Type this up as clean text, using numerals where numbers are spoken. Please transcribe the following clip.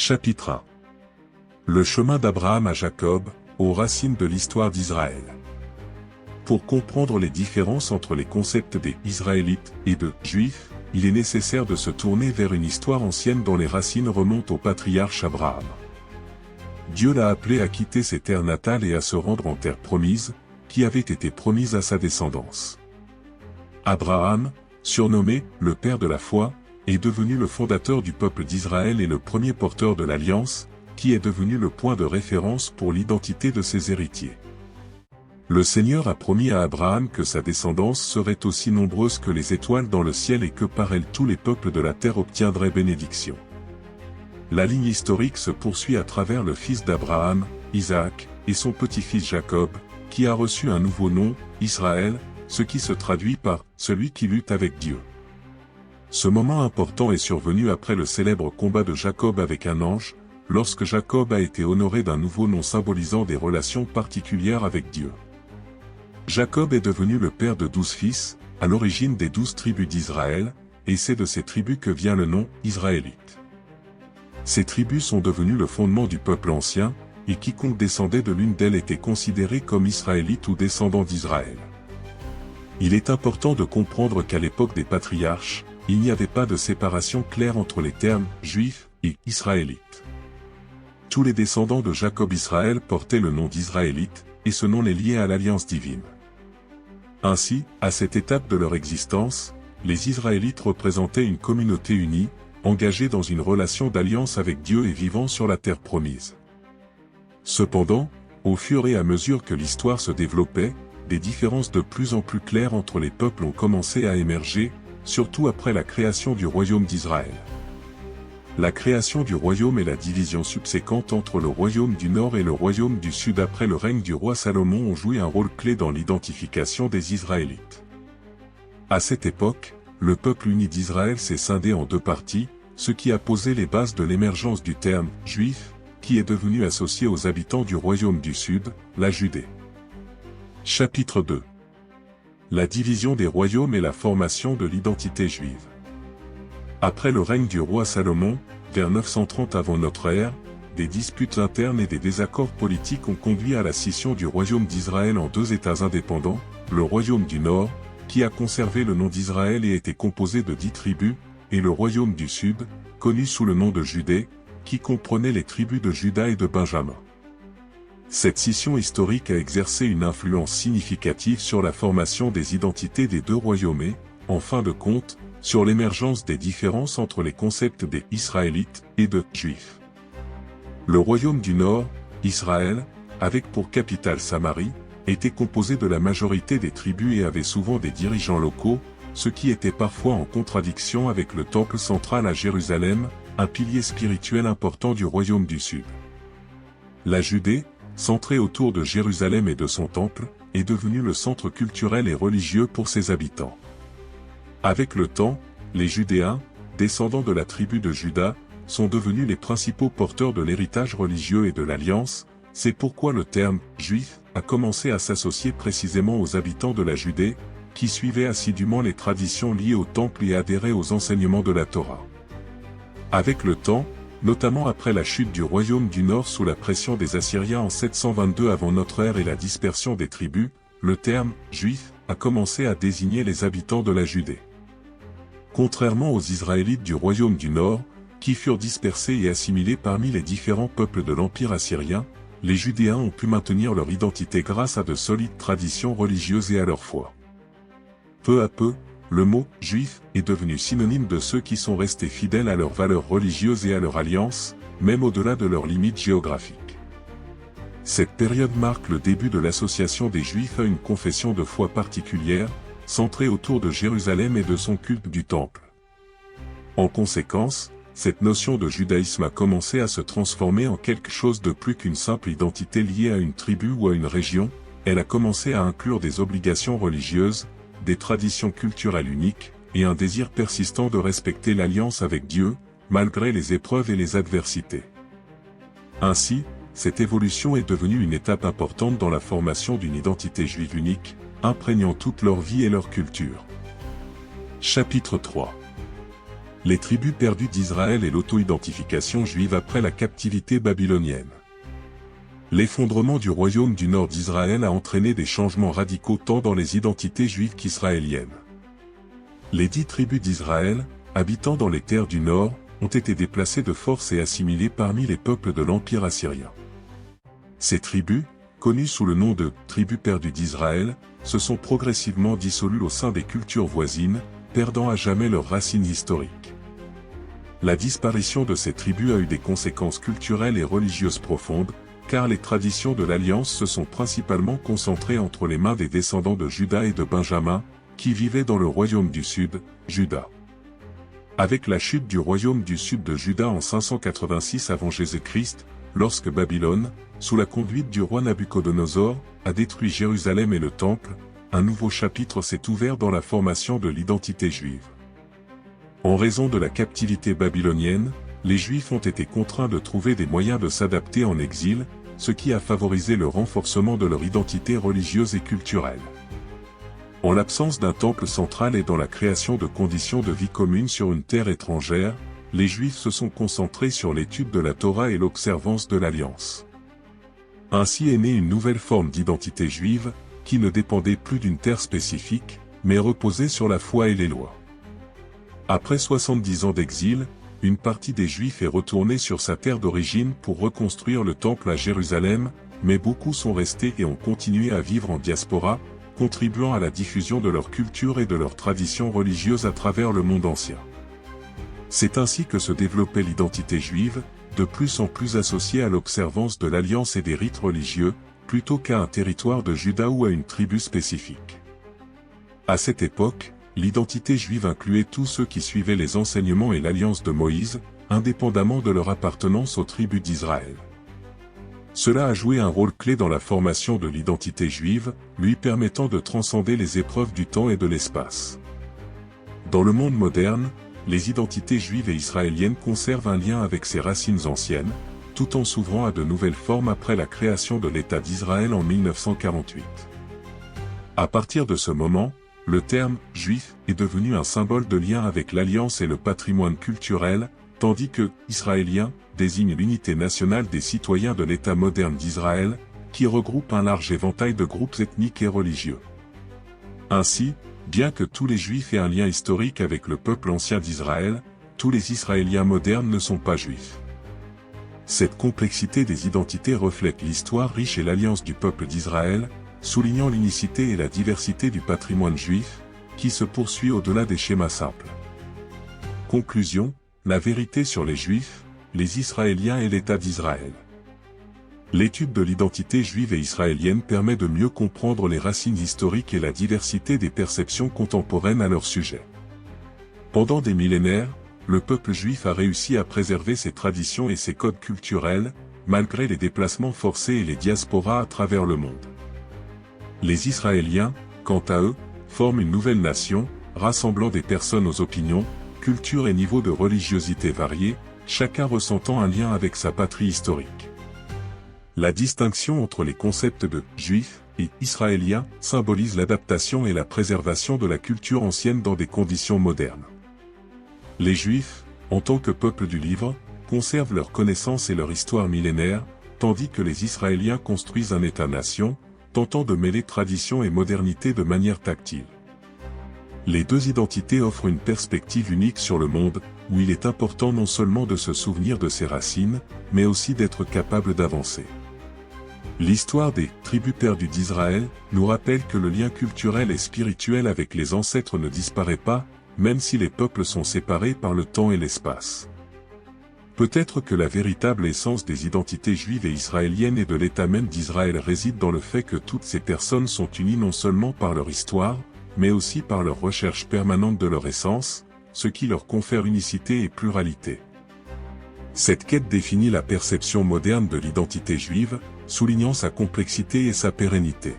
Chapitre 1. Le chemin d'Abraham à Jacob, aux racines de l'histoire d'Israël. Pour comprendre les différences entre les concepts des Israélites et de Juifs, il est nécessaire de se tourner vers une histoire ancienne dont les racines remontent au patriarche Abraham. Dieu l'a appelé à quitter ses terres natales et à se rendre en terre promise, qui avait été promise à sa descendance. Abraham, surnommé « le père de la foi », est devenu le fondateur du peuple d'Israël et le premier porteur de l'Alliance, qui est devenu le point de référence pour l'identité de ses héritiers. Le Seigneur a promis à Abraham que sa descendance serait aussi nombreuse que les étoiles dans le ciel et que par elle tous les peuples de la terre obtiendraient bénédiction. La ligne historique se poursuit à travers le fils d'Abraham, Isaac, et son petit-fils Jacob, qui a reçu un nouveau nom, Israël, ce qui se traduit par « celui qui lutte avec Dieu ». Ce moment important est survenu après le célèbre combat de Jacob avec un ange, lorsque Jacob a été honoré d'un nouveau nom symbolisant des relations particulières avec Dieu. Jacob est devenu le père de 12 fils, à l'origine des 12 tribus d'Israël, et c'est de ces tribus que vient le nom Israélite. Ces tribus sont devenues le fondement du peuple ancien, et quiconque descendait de l'une d'elles était considéré comme israélite ou descendant d'Israël. Il est important de comprendre qu'à l'époque des patriarches, il n'y avait pas de séparation claire entre les termes « juifs » et « israélites ». Tous les descendants de Jacob Israël portaient le nom d'Israélite, et ce nom les liait à l'alliance divine. Ainsi, à cette étape de leur existence, les Israélites représentaient une communauté unie, engagée dans une relation d'alliance avec Dieu et vivant sur la terre promise. Cependant, au fur et à mesure que l'histoire se développait, des différences de plus en plus claires entre les peuples ont commencé à émerger, surtout après la création du royaume d'Israël. La création du royaume et la division subséquente entre le royaume du Nord et le royaume du Sud après le règne du roi Salomon ont joué un rôle clé dans l'identification des Israélites. À cette époque, le peuple uni d'Israël s'est scindé en deux parties, ce qui a posé les bases de l'émergence du terme « juif », qui est devenu associé aux habitants du royaume du Sud, la Judée. Chapitre 2. La division des royaumes et la formation de l'identité juive. Après le règne du roi Salomon, vers 930 avant notre ère, des disputes internes et des désaccords politiques ont conduit à la scission du royaume d'Israël en deux États indépendants, le royaume du Nord, qui a conservé le nom d'Israël et était composé de 10 tribus, et le royaume du Sud, connu sous le nom de Judée, qui comprenait les tribus de Juda et de Benjamin. Cette scission historique a exercé une influence significative sur la formation des identités des deux royaumes et, en fin de compte, sur l'émergence des différences entre les concepts des Israélites et de Juifs. Le royaume du Nord, Israël, avec pour capitale Samarie, était composé de la majorité des tribus et avait souvent des dirigeants locaux, ce qui était parfois en contradiction avec le temple central à Jérusalem, un pilier spirituel important du royaume du Sud. La Judée, centrée autour de Jérusalem et de son temple, est devenue le centre culturel et religieux pour ses habitants. Avec le temps, les Judéens, descendants de la tribu de Juda, sont devenus les principaux porteurs de l'héritage religieux et de l'Alliance, c'est pourquoi le terme « juif » a commencé à s'associer précisément aux habitants de la Judée, qui suivaient assidûment les traditions liées au temple et adhéraient aux enseignements de la Torah. Avec le temps, notamment après la chute du royaume du Nord sous la pression des Assyriens en 722 avant notre ère et la dispersion des tribus, le terme « juif » a commencé à désigner les habitants de la Judée. Contrairement aux Israélites du royaume du Nord, qui furent dispersés et assimilés parmi les différents peuples de l'Empire assyrien, les Judéens ont pu maintenir leur identité grâce à de solides traditions religieuses et à leur foi. Peu à peu, le mot « juif » est devenu synonyme de ceux qui sont restés fidèles à leurs valeurs religieuses et à leur alliance, même au-delà de leurs limites géographiques. Cette période marque le début de l'association des Juifs à une confession de foi particulière, centrée autour de Jérusalem et de son culte du Temple. En conséquence, cette notion de judaïsme a commencé à se transformer en quelque chose de plus qu'une simple identité liée à une tribu ou à une région, elle a commencé à inclure des obligations religieuses, des traditions culturelles uniques, et un désir persistant de respecter l'alliance avec Dieu, malgré les épreuves et les adversités. Ainsi, cette évolution est devenue une étape importante dans la formation d'une identité juive unique, imprégnant toute leur vie et leur culture. Chapitre 3. les tribus perdues d'Israël et l'auto-identification juive après la captivité babylonienne. L'effondrement du royaume du nord d'Israël a entraîné des changements radicaux tant dans les identités juives qu'israéliennes. Les 10 tribus d'Israël, habitant dans les terres du nord, ont été déplacées de force et assimilées parmi les peuples de l'Empire assyrien. Ces tribus, connues sous le nom de « tribus perdues d'Israël », se sont progressivement dissolues au sein des cultures voisines, perdant à jamais leurs racines historiques. La disparition de ces tribus a eu des conséquences culturelles et religieuses profondes, car les traditions de l'Alliance se sont principalement concentrées entre les mains des descendants de Juda et de Benjamin, qui vivaient dans le royaume du Sud, Juda. Avec la chute du royaume du Sud de Juda en 586 avant Jésus-Christ, lorsque Babylone, sous la conduite du roi Nabuchodonosor, a détruit Jérusalem et le Temple, un nouveau chapitre s'est ouvert dans la formation de l'identité juive. En raison de la captivité babylonienne, les Juifs ont été contraints de trouver des moyens de s'adapter en exil, ce qui a favorisé le renforcement de leur identité religieuse et culturelle. En l'absence d'un temple central et dans la création de conditions de vie communes sur une terre étrangère, les Juifs se sont concentrés sur l'étude de la Torah et l'observance de l'Alliance. Ainsi est née une nouvelle forme d'identité juive, qui ne dépendait plus d'une terre spécifique, mais reposait sur la foi et les lois. Après 70 ans d'exil, une partie des Juifs est retournée sur sa terre d'origine pour reconstruire le temple à Jérusalem, mais beaucoup sont restés et ont continué à vivre en diaspora, contribuant à la diffusion de leur culture et de leurs traditions religieuses à travers le monde ancien. C'est ainsi que se développait l'identité juive, de plus en plus associée à l'observance de l'Alliance et des rites religieux, plutôt qu'à un territoire de Juda ou à une tribu spécifique. À cette époque, l'identité juive incluait tous ceux qui suivaient les enseignements et l'alliance de Moïse, indépendamment de leur appartenance aux tribus d'Israël. Cela a joué un rôle clé dans la formation de l'identité juive, lui permettant de transcender les épreuves du temps et de l'espace. Dans le monde moderne, les identités juives et israéliennes conservent un lien avec ses racines anciennes, tout en s'ouvrant à de nouvelles formes après la création de l'État d'Israël en 1948. À partir de ce moment, le terme « juif » est devenu un symbole de lien avec l'Alliance et le patrimoine culturel, tandis que « israélien » désigne l'unité nationale des citoyens de l'État moderne d'Israël, qui regroupe un large éventail de groupes ethniques et religieux. Ainsi, bien que tous les Juifs aient un lien historique avec le peuple ancien d'Israël, tous les Israéliens modernes ne sont pas juifs. Cette complexité des identités reflète l'histoire riche et l'alliance du peuple d'Israël, soulignant l'unicité et la diversité du patrimoine juif, qui se poursuit au-delà des schémas simples. Conclusion, la vérité sur les Juifs, les Israéliens et l'État d'Israël. L'étude de l'identité juive et israélienne permet de mieux comprendre les racines historiques et la diversité des perceptions contemporaines à leur sujet. Pendant des millénaires, le peuple juif a réussi à préserver ses traditions et ses codes culturels, malgré les déplacements forcés et les diasporas à travers le monde. Les Israéliens, quant à eux, forment une nouvelle nation, rassemblant des personnes aux opinions, cultures et niveaux de religiosité variés, chacun ressentant un lien avec sa patrie historique. La distinction entre les concepts de « juif » et « israélien » symbolise l'adaptation et la préservation de la culture ancienne dans des conditions modernes. Les Juifs, en tant que peuple du livre, conservent leurs connaissances et leur histoire millénaire, tandis que les Israéliens construisent un État-nation, tentant de mêler tradition et modernité de manière tactile. Les deux identités offrent une perspective unique sur le monde, où il est important non seulement de se souvenir de ses racines, mais aussi d'être capable d'avancer. L'histoire des « tribus perdues d'Israël » nous rappelle que le lien culturel et spirituel avec les ancêtres ne disparaît pas, même si les peuples sont séparés par le temps et l'espace. Peut-être que la véritable essence des identités juives et israéliennes et de l'État même d'Israël réside dans le fait que toutes ces personnes sont unies non seulement par leur histoire, mais aussi par leur recherche permanente de leur essence, ce qui leur confère unicité et pluralité. Cette quête définit la perception moderne de l'identité juive, soulignant sa complexité et sa pérennité.